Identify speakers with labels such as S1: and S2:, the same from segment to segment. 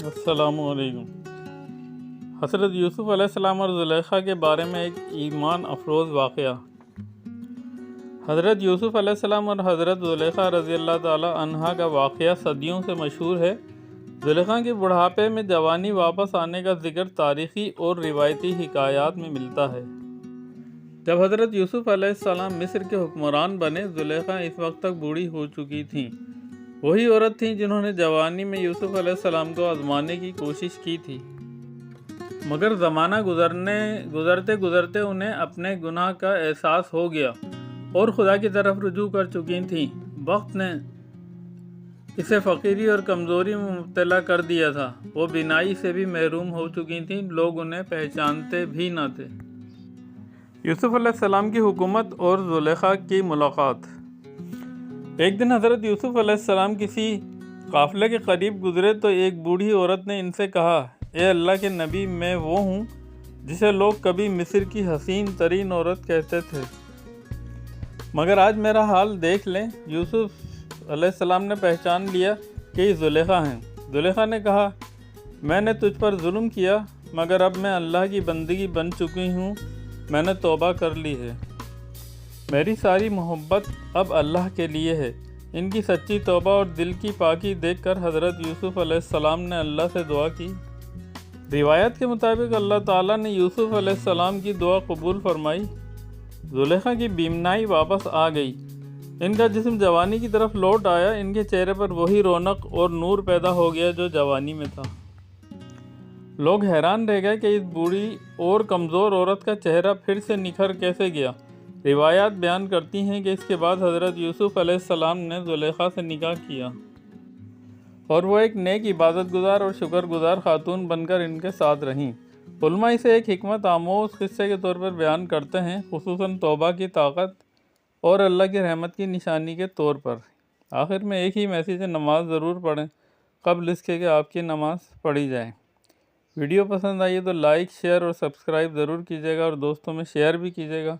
S1: السلام علیکم۔ حضرت یوسف علیہ السلام اور زلیخا کے بارے میں ایک ایمان افروز واقعہ۔ حضرت یوسف علیہ السلام اور حضرت زلیخا رضی اللہ تعالی عنہا کا واقعہ صدیوں سے مشہور ہے۔ زلیخا کے بڑھاپے میں جوانی واپس آنے کا ذکر تاریخی اور روایتی حکایات میں ملتا ہے۔ جب حضرت یوسف علیہ السلام مصر کے حکمران بنے، زلیخا اس وقت تک بوڑھی ہو چکی تھیں۔ وہی عورت تھیں جنہوں نے جوانی میں یوسف علیہ السلام کو آزمانے کی کوشش کی تھی، مگر زمانہ گزرتے گزرتے انہیں اپنے گناہ کا احساس ہو گیا اور خدا کی طرف رجوع کر چکی تھیں۔ وقت نے اسے فقیری اور کمزوری میں مبتلا کر دیا تھا۔ وہ بینائی سے بھی محروم ہو چکی تھیں، لوگ انہیں پہچانتے بھی نہ تھے۔ یوسف علیہ السلام کی حکومت اور زلیخا کی ملاقات۔ ایک دن حضرت یوسف علیہ السلام کسی قافلے کے قریب گزرے تو ایک بوڑھی عورت نے ان سے کہا، اے اللہ کے نبی، میں وہ ہوں جسے لوگ کبھی مصر کی حسین ترین عورت کہتے تھے، مگر آج میرا حال دیکھ لیں۔ یوسف علیہ السلام نے پہچان لیا کہ یہ زلیخا ہیں۔ زلیخا نے کہا، میں نے تجھ پر ظلم کیا، مگر اب میں اللہ کی بندگی بن چکی ہوں، میں نے توبہ کر لی ہے۔ میری ساری محبت اب اللہ کے لیے ہے۔ ان کی سچی توبہ اور دل کی پاکی دیکھ کر حضرت یوسف علیہ السلام نے اللہ سے دعا کی۔ روایت کے مطابق اللہ تعالیٰ نے یوسف علیہ السلام کی دعا قبول فرمائی۔ زلیخا کی بیمنائی واپس آ گئی، ان کا جسم جوانی کی طرف لوٹ آیا، ان کے چہرے پر وہی رونق اور نور پیدا ہو گیا جو جوانی میں تھا۔ لوگ حیران رہ گئے کہ اس بوڑھی اور کمزور عورت کا چہرہ پھر سے نکھر کیسے گیا۔ روایات بیان کرتی ہیں کہ اس کے بعد حضرت یوسف علیہ السلام نے زلیخا سے نکاح کیا اور وہ ایک نیک عبادت گزار اور شکر گزار خاتون بن کر ان کے ساتھ رہیں۔ علماء اسے ایک حکمت آموز قصے کے طور پر بیان کرتے ہیں، خصوصاً توبہ کی طاقت اور اللہ کی رحمت کی نشانی کے طور پر۔ آخر میں ایک ہی میسیج ہے، نماز ضرور پڑھیں قبل اس کے کہ آپ کی نماز پڑھی جائے۔ ویڈیو پسند آئی ہے تو لائک، شیئر اور سبسکرائب ضرور کیجیے گا اور دوستوں میں شیئر بھی کیجیے گا،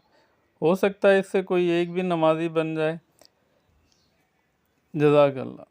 S1: ہو سکتا ہے اس سے کوئی ایک بھی نمازی بن جائے۔ جزاک اللہ۔